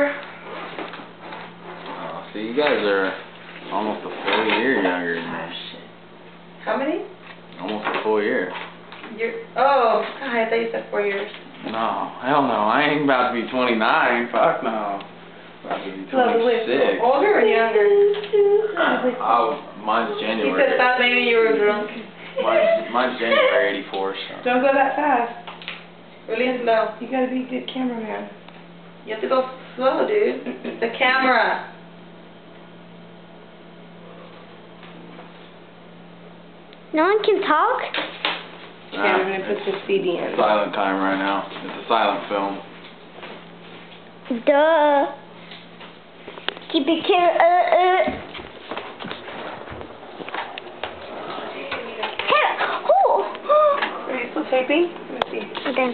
Oh, so you guys are almost a full year younger than me. How many? Almost a full year. Oh, God, I thought you said 4 years. No, hell no. I ain't about to be 29. Fuck no. About to be 26. Older or younger? Mine's January. You said stop saying you were drunk. Mine's January 84, so. Don't go that fast. Really slow. You gotta be a good cameraman. You have to go slow, dude. It's the camera. No one can talk? Okay, I'm gonna put the CD in. Silent time right now. It's a silent film. Duh. Keep it clear. Are you still taping? Let me see. Okay.